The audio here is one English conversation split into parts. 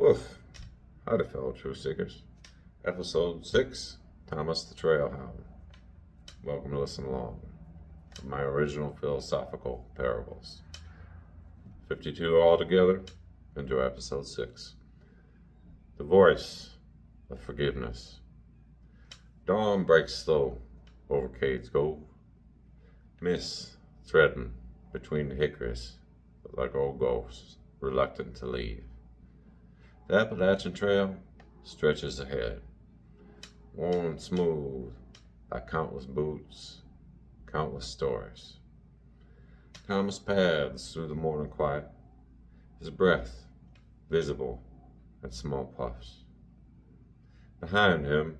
Woof. Howdy, fellow truth seekers. Episode 6, Thomas the Trailhound. Welcome to listen along to my original philosophical parables. 52 altogether. Enjoy episode 6. The voice of forgiveness. Dawn breaks slow over Cade's Cove. Mist threading between the hickories like old ghosts reluctant to leave. The Appalachian Trail stretches ahead, worn smooth by countless boots, countless stories. Thomas pads through the morning quiet, his breath visible in small puffs. Behind him,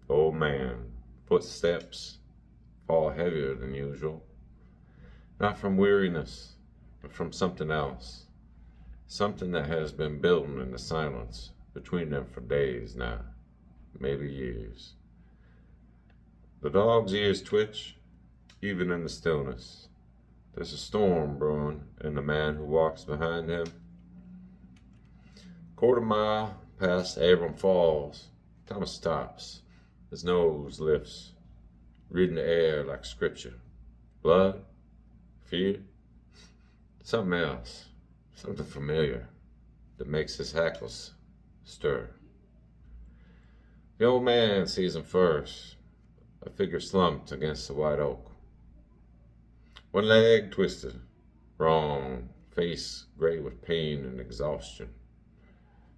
the old man, footsteps fall heavier than usual, not from weariness, but from something else. Something that has been building in the silence between them for days now, maybe years. The dog's ears twitch, even in the stillness. There's a storm brewing in the man who walks behind him. Quarter mile past Abram Falls, Thomas stops. His nose lifts, reading the air like scripture. Blood? Fear? Something else. Something familiar that makes his hackles stir. The old man sees him first, a figure slumped against the white oak. One leg twisted, wrong, face gray with pain and exhaustion.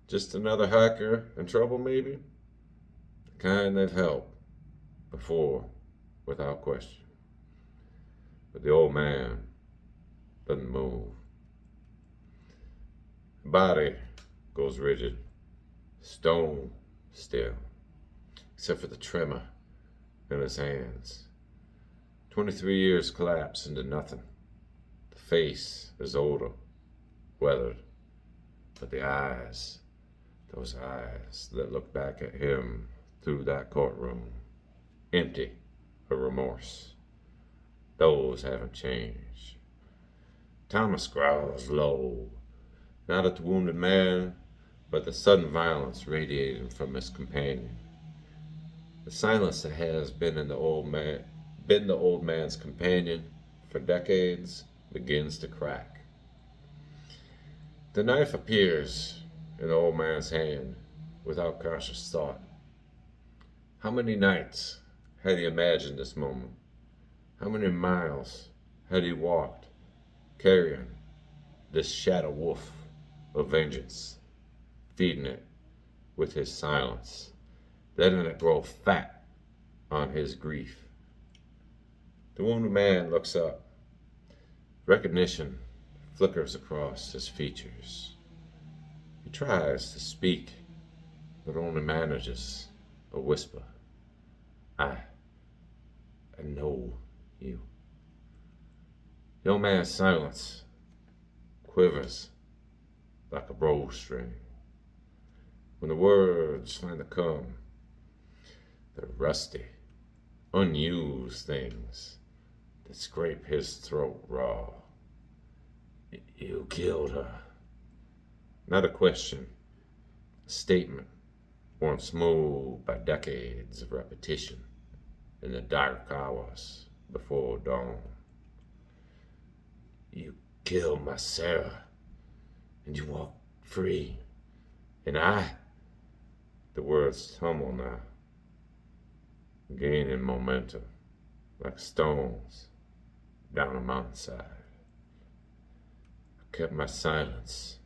Just another hiker in trouble, maybe? The kind they've helped before, without question. But the old man doesn't move. Body goes rigid, stone still, except for the tremor in his hands. 23 years collapse into nothing. The face is older, weathered, but the eyes, those eyes that look back at him through that courtroom, empty of remorse, those haven't changed. Thomas growls low, not at the wounded man, but the sudden violence radiating from his companion. The silence that has been the old man's companion for decades begins to crack. The knife appears in the old man's hand without conscious thought. How many nights had he imagined this moment? How many miles had he walked, carrying this shadow wolf of vengeance, feeding it with his silence, letting it grow fat on his grief? The wounded man looks up. Recognition flickers across his features. He tries to speak, but only manages a whisper. I know you. The old man's silence quivers like a bowstring. When the words finally come, they're rusty, unused things that scrape his throat raw. You killed her. Not a question, a statement worn smooth by decades of repetition in the dark hours before dawn. You killed my Sarah, and you walk free. And the words tumble now, gaining momentum like stones down a mountainside. I kept my silence,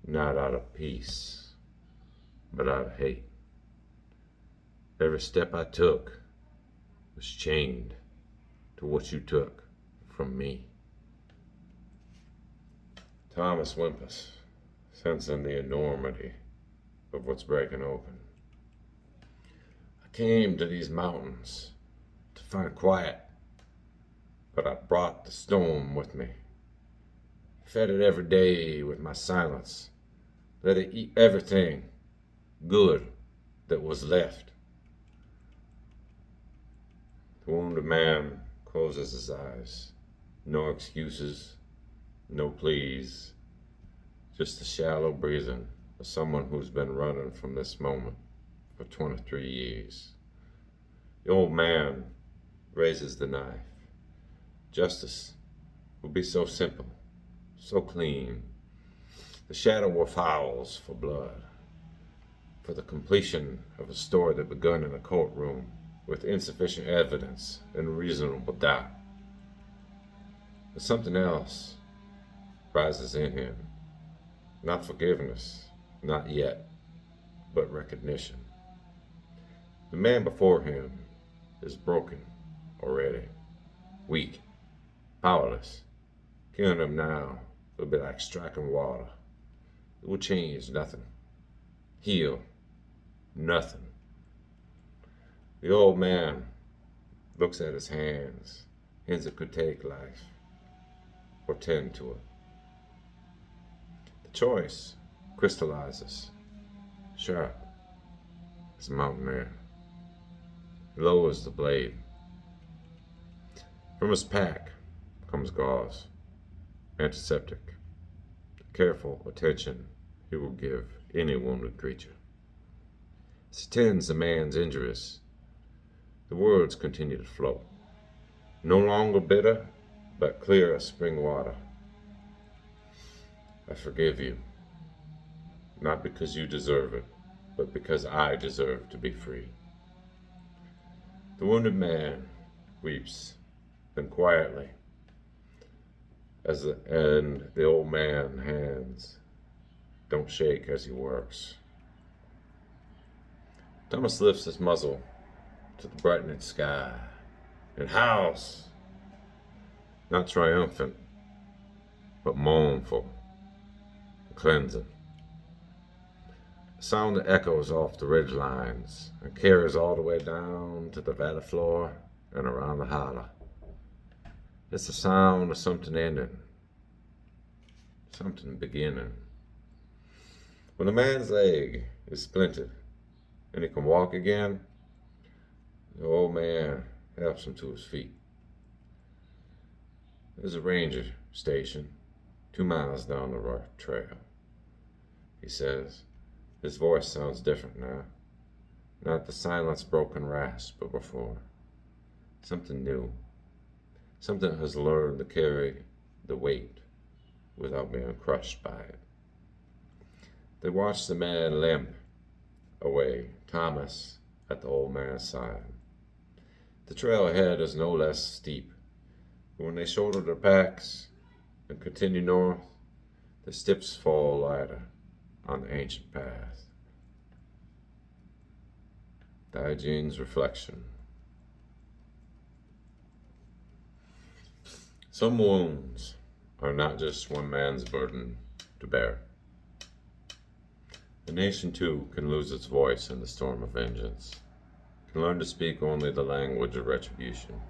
not out of peace, but out of hate. Every step I took was chained to what you took from me. Thomas whimpers, sensing the enormity of what's breaking open. I came to these mountains to find quiet, but I brought the storm with me. Fed it every day with my silence. Let it eat everything good that was left. The wounded man closes his eyes. No excuses, no pleas, just the shallow breathing as someone who's been running from this moment for 23 years. The old man raises the knife. Justice will be so simple, so clean. The shadow of fouls for blood, for the completion of a story that begun in a courtroom with insufficient evidence and reasonable doubt. But something else rises in him. Not forgiveness, not yet, but recognition. The man before him is broken already, weak, powerless. Killing him now will be like striking water. It will change nothing, heal nothing. The old man looks at his hands that could take life or tend to it. The choice crystallizes, sharp as a mountain air. He lowers the blade. From his pack comes gauze, antiseptic, careful attention he will give any wounded creature. As he tends the man's injuries, the words continue to flow. No longer bitter, but clear as spring water. I forgive you, not because you deserve it, but because I deserve to be free. The wounded man weeps, then quietly, and the old man's hands don't shake as he works. Thomas lifts his muzzle to the brightening sky and howls, not triumphant, but mournful and cleansing. A sound that echoes off the ridge lines and carries all the way down to the valley floor and around the hollow. It's the sound of something ending, something beginning. When a man's leg is splintered and he can walk again, the old man helps him to his feet. There's a ranger station 2 miles down the trail. He says, his voice sounds different now. Not the silence broken rasp of before. Something new. Something that has learned to carry the weight without being crushed by it. They watch the man limp away, Thomas at the old man's side. The trail ahead is no less steep, but when they shoulder their packs and continue north, the steps fall lighter on the ancient path. Diogenes' reflection. Some wounds are not just one man's burden to bear. The nation too can lose its voice in the storm of vengeance, can learn to speak only the language of retribution.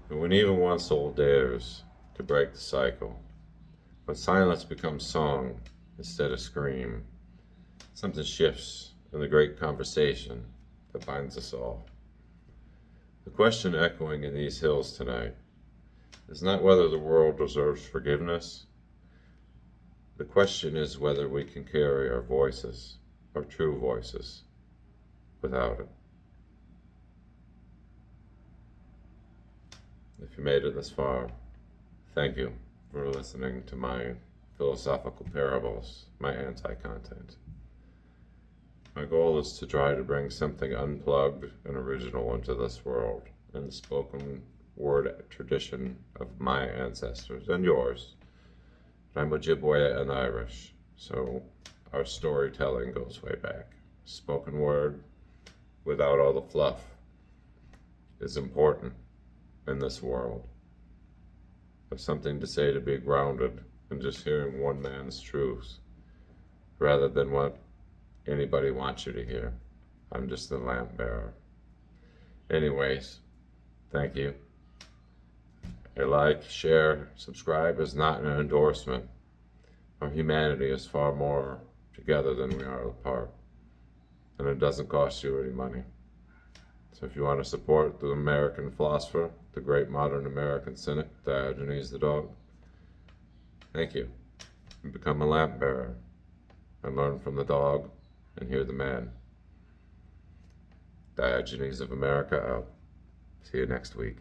And when even one soul dares to break the cycle, when silence becomes song instead of scream, something shifts in the great conversation that binds us all. The question echoing in these hills tonight is not whether the world deserves forgiveness. The question is whether we can carry our voices, our true voices, without it. If you made it this far, thank you for listening to my philosophical parables, my anti-content. My goal is to try to bring something unplugged and original into this world in the spoken word tradition of my ancestors and yours. I'm Ojibwe and Irish, so our storytelling goes way back. Spoken word, without all the fluff, is important in this world. There's something to say to be grounded in just hearing one man's truth, rather than what anybody wants you to hear. I'm just the lamp bearer. Anyways, thank you. A like, share, subscribe is not an endorsement. Our humanity is far more together than we are apart. And it doesn't cost you any money. So if you want to support the American philosopher, the great modern American cynic, Diogenes the dog, thank you. And become a lamp bearer. and learn from the dog and hear the man. Diogenes of America out. See you next week.